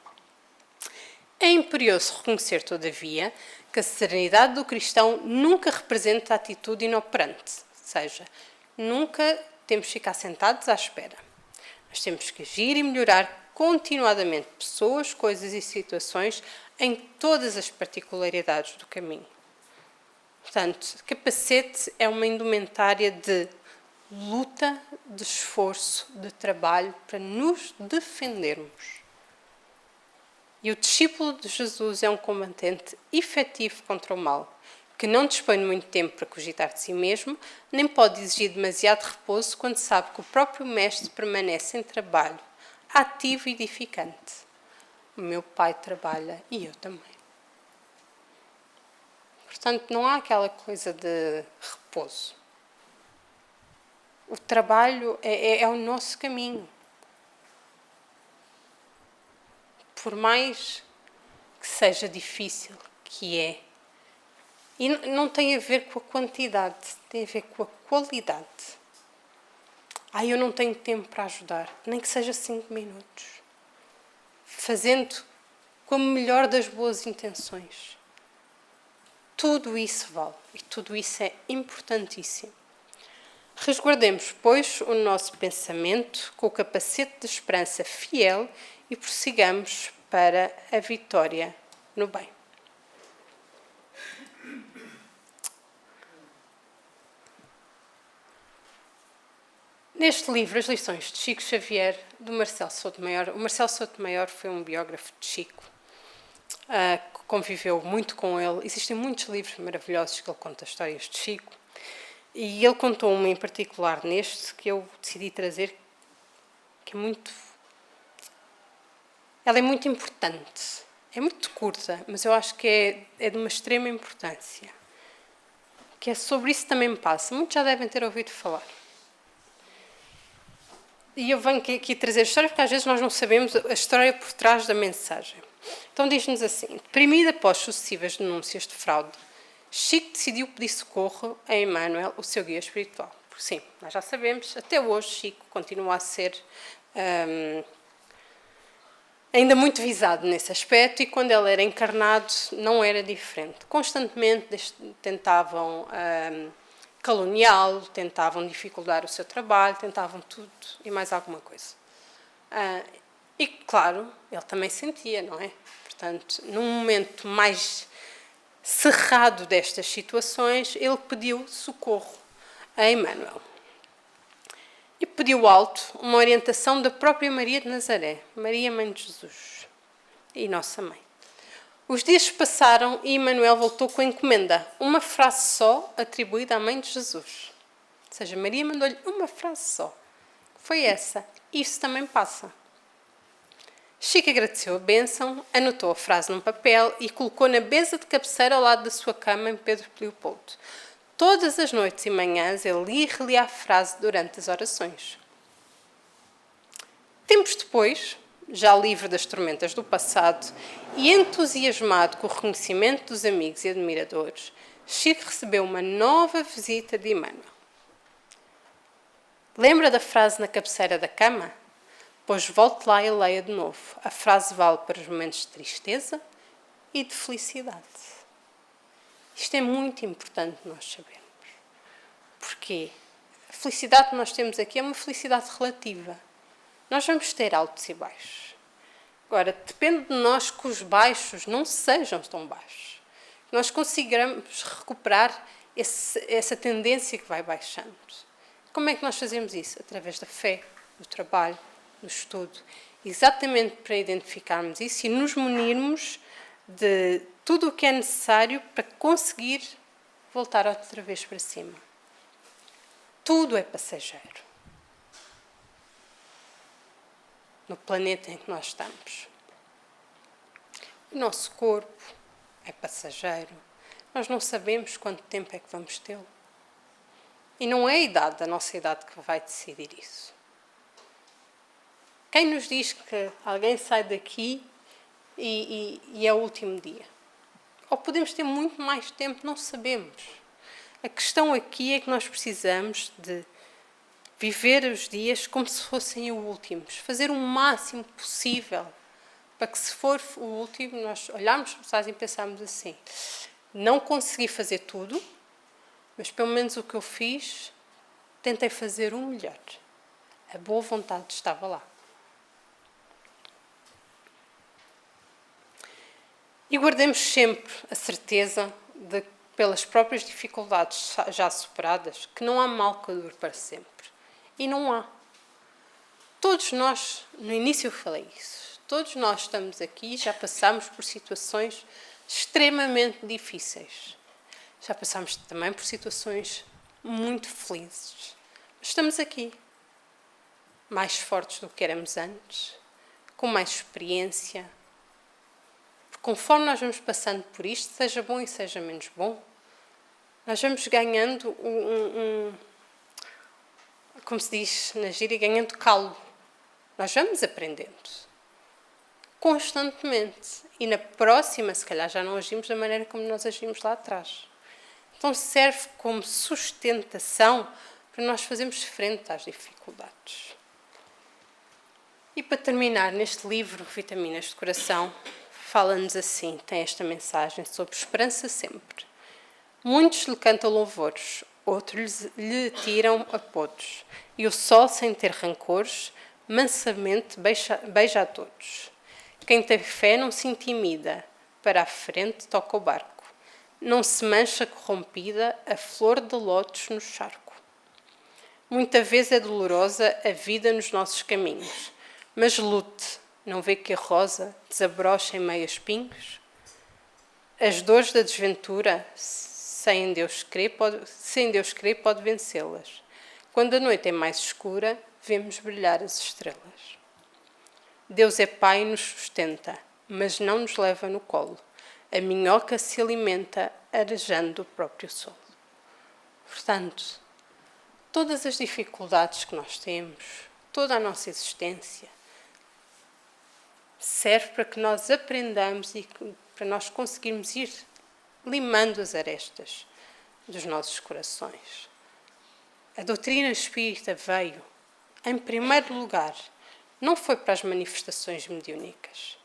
É imperioso reconhecer, todavia, que a serenidade do cristão nunca representa a atitude inoperante, ou seja, nunca temos de ficar sentados à espera. Nós temos que agir e melhorar continuadamente pessoas, coisas e situações em todas as particularidades do caminho. Portanto, capacete é uma indumentária de luta, de esforço, de trabalho para nos defendermos. E o discípulo de Jesus é um combatente efetivo contra o mal, que não dispõe de muito tempo para cogitar de si mesmo, nem pode exigir demasiado repouso quando sabe que o próprio mestre permanece em trabalho, ativo e edificante. O meu pai trabalha e eu também. Portanto, não há aquela coisa de repouso. O trabalho é o nosso caminho. Por mais que seja difícil, que é. E não tem a ver com a quantidade, tem a ver com a qualidade. Eu não tenho tempo para ajudar, nem que seja 5 minutos. Fazendo com a melhor das boas intenções. Tudo isso vale e tudo isso é importantíssimo. Resguardemos, pois, o nosso pensamento com o capacete de esperança fiel e prossigamos para a vitória no bem. Neste livro, As Lições de Chico Xavier, do Marcelo Sotomayor. O Marcelo Sotomayor foi um biógrafo de Chico, que conviveu muito com ele. Existem muitos livros maravilhosos que ele conta histórias de Chico. E ele contou uma em particular neste, que eu decidi trazer, que é muito... Ela é muito importante. É muito curta, mas eu acho que é de uma extrema importância. Que é sobre isso também me passa. Muitos já devem ter ouvido falar. E eu venho aqui trazer a história porque às vezes nós não sabemos a história por trás da mensagem. Então diz-nos assim: deprimido após sucessivas denúncias de fraude, Chico decidiu pedir socorro a Emmanuel, o seu guia espiritual. Porque sim, nós já sabemos, até hoje Chico continua a ser ainda muito visado nesse aspecto, e quando ele era encarnado não era diferente. Constantemente tentavam caluniá-lo, tentavam dificultar o seu trabalho, tentavam tudo e mais alguma coisa. E, claro, ele também sentia, não é? Portanto, num momento mais cerrado destas situações, ele pediu socorro a Emmanuel. E pediu alto uma orientação da própria Maria de Nazaré, Maria, Mãe de Jesus e Nossa Mãe. Os dias passaram e Emmanuel voltou com a encomenda, uma frase só atribuída à Mãe de Jesus. Ou seja, Maria mandou-lhe uma frase só. Foi essa. Isso também passa. Chico agradeceu a bênção, anotou a frase num papel e colocou na mesa de cabeceira ao lado da sua cama em Pedro Leopoldo. Todas as noites e manhãs ele lia e relia a frase durante as orações. Tempos depois, já livre das tormentas do passado e entusiasmado com o reconhecimento dos amigos e admiradores, Chico recebeu uma nova visita de Emmanuel. Lembra da frase na cabeceira da cama? Pois volte lá e leia de novo. A frase vale para os momentos de tristeza e de felicidade. Isto é muito importante nós sabermos. Porquê? A felicidade que nós temos aqui é uma felicidade relativa. Nós vamos ter altos e baixos. Agora, depende de nós que os baixos não sejam tão baixos. Que nós consigamos recuperar essa tendência que vai baixando. Como é que nós fazemos isso? Através da fé, do trabalho, do estudo. Exatamente para identificarmos isso e nos munirmos de tudo o que é necessário para conseguir voltar outra vez para cima. Tudo é passageiro. No planeta em que nós estamos. O nosso corpo é passageiro. Nós não sabemos quanto tempo é que vamos tê-lo. E não é a idade, a nossa idade, que vai decidir isso. Quem nos diz que alguém sai daqui e é o último dia? Ou podemos ter muito mais tempo, não sabemos. A questão aqui é que nós precisamos de viver os dias como se fossem os últimos. Fazer o máximo possível para que, se for o último, nós olharmos para trás e pensarmos assim: não consegui fazer tudo, mas pelo menos o que eu fiz, tentei fazer o melhor. A boa vontade estava lá. E guardemos sempre a certeza de, pelas próprias dificuldades já superadas, que não há mal que dure para sempre. E não há. Todos nós, no início eu falei isso, todos nós estamos aqui e já passamos por situações extremamente difíceis. Já passamos também por situações muito felizes. Mas estamos aqui, mais fortes do que éramos antes, com mais experiência. Conforme nós vamos passando por isto, seja bom e seja menos bom, nós vamos ganhando como se diz na gíria, ganhando calo. Nós vamos aprendendo constantemente. E na próxima, se calhar, já não agimos da maneira como nós agimos lá atrás. Então serve como sustentação para nós fazermos frente às dificuldades. E para terminar, neste livro, Vitaminas de Coração, fala-nos assim, tem esta mensagem sobre esperança sempre. Muitos lhe cantam louvores, outros lhe tiram apodos, e o sol, sem ter rancores, mansamente beija a todos. Quem tem fé não se intimida, para a frente toca o barco. Não se mancha corrompida a flor de lótus no charco. Muita vez é dolorosa a vida nos nossos caminhos, mas lute, não vê que a rosa desabrocha em meio a espinhos? As dores da desventura, sem Deus crer, pode vencê-las. Quando a noite é mais escura, vemos brilhar as estrelas. Deus é Pai e nos sustenta, mas não nos leva no colo. A minhoca se alimenta arejando o próprio solo. Portanto, todas as dificuldades que nós temos, toda a nossa existência, serve para que nós aprendamos e para nós conseguirmos ir limando as arestas dos nossos corações. A doutrina espírita veio, em primeiro lugar, não foi para as manifestações mediúnicas,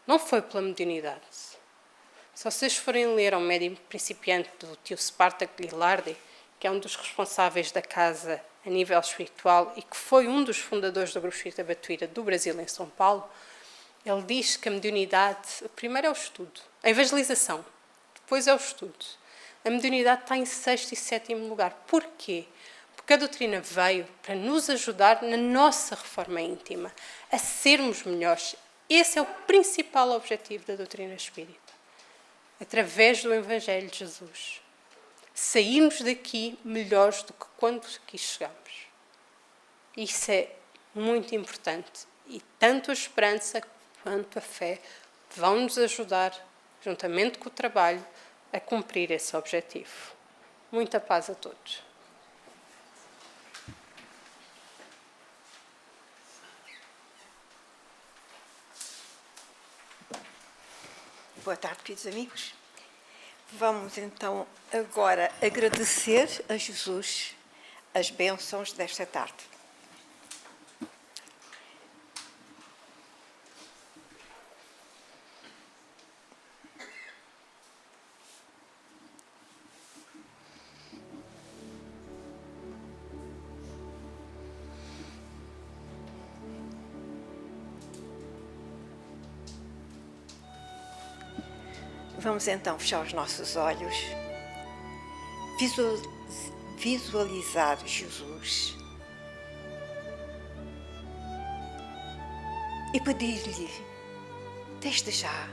não foi pela mediunidade. Se vocês forem ler ao médium principiante do tio Spartak Gilardi, que é um dos responsáveis da casa a nível espiritual e que foi um dos fundadores do Grupo Espírita Batuíra do Brasil em São Paulo, ele diz que a mediunidade, primeiro é o estudo, a evangelização, depois é o estudo. A mediunidade está em sexto e sétimo lugar. Porquê? Porque a doutrina veio para nos ajudar na nossa reforma íntima, a sermos melhores. Esse é o principal objetivo da doutrina espírita. Através do Evangelho de Jesus, sairmos daqui melhores do que quando aqui chegamos. Isso é muito importante. E tanto a esperança quanto a fé vão nos ajudar, juntamente com o trabalho, a cumprir esse objetivo. Muita paz a todos. Boa tarde, queridos amigos. Vamos então agora agradecer a Jesus as bênçãos desta tarde. Vamos então fechar os nossos olhos, visualizar Jesus e pedir-lhe, desde já,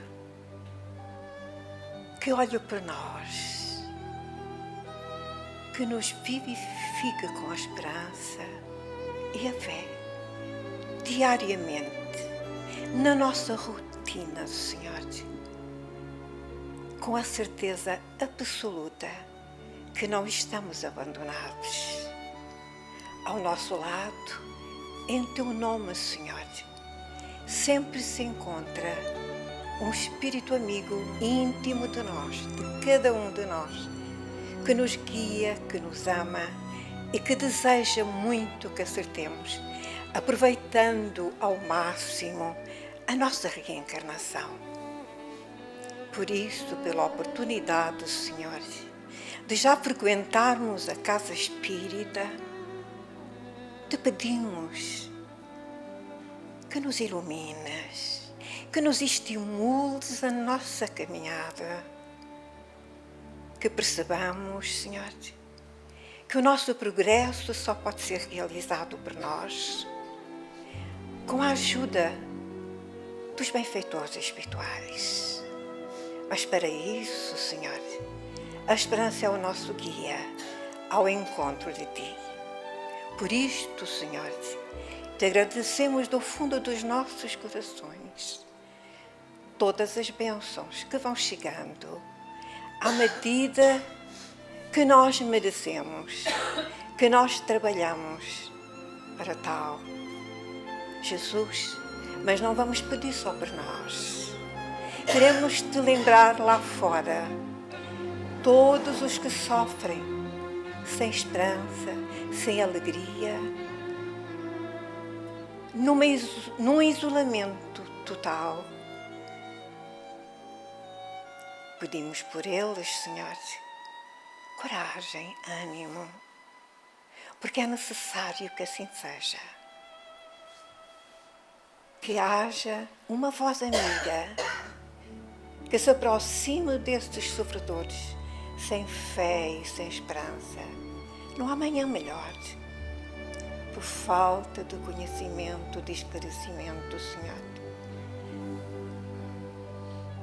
que olhe por nós, que nos vivifique com a esperança e a fé, diariamente, na nossa rotina, Senhor, com a certeza absoluta que não estamos abandonados. Ao nosso lado, em Teu nome, Senhor, sempre se encontra um espírito amigo íntimo de nós, de cada um de nós, que nos guia, que nos ama e que deseja muito que acertemos, aproveitando ao máximo a nossa reencarnação. Por isso, pela oportunidade, Senhor, de já frequentarmos a casa espírita, te pedimos que nos ilumines, que nos estimules a nossa caminhada, que percebamos, Senhor, que o nosso progresso só pode ser realizado por nós com a ajuda dos benfeitores espirituais. Mas para isso, Senhor, a esperança é o nosso guia ao encontro de Ti. Por isto, Senhor, te agradecemos do fundo dos nossos corações todas as bênçãos que vão chegando à medida que nós merecemos, que nós trabalhamos para tal. Jesus, mas não vamos pedir só por nós. Queremos te lembrar lá fora, todos os que sofrem, sem esperança, sem alegria, num isolamento total. Pedimos por eles, Senhor, coragem, ânimo, porque é necessário que assim seja. Que haja uma voz amiga que se aproxime destes sofredores sem fé e sem esperança, no amanhã melhor, por falta de conhecimento, de esclarecimento, Senhor.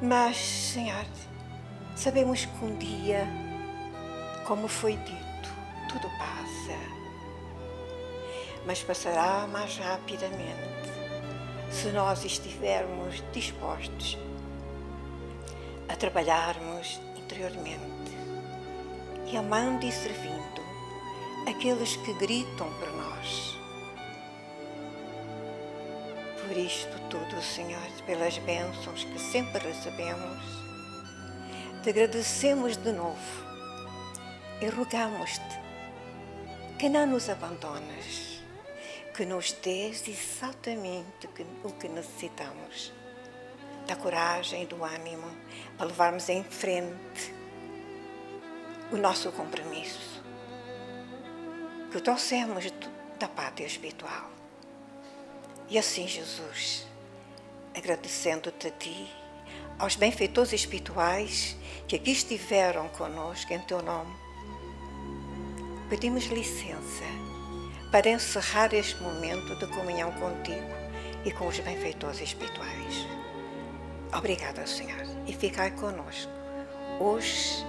Mas, Senhor, sabemos que um dia, como foi dito, tudo passa, mas passará mais rapidamente se nós estivermos dispostos a trabalharmos interiormente e amando e servindo aqueles que gritam por nós. Por isto tudo, Senhor, pelas bênçãos que sempre recebemos, te agradecemos de novo e rogamos-te que não nos abandones, que nos dês exatamente o que necessitamos, da coragem e do ânimo para levarmos em frente o nosso compromisso, que trouxemos da pátria espiritual. E assim, Jesus, agradecendo-te a ti, aos benfeitores espirituais que aqui estiveram conosco em teu nome, pedimos licença para encerrar este momento de comunhão contigo e com os benfeitores espirituais. Obrigada, Senhor, e ficai conosco, hoje,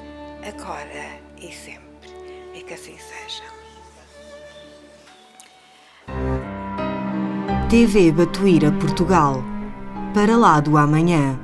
agora e sempre, e que assim seja. TV Batuíra Portugal, para lá do amanhã.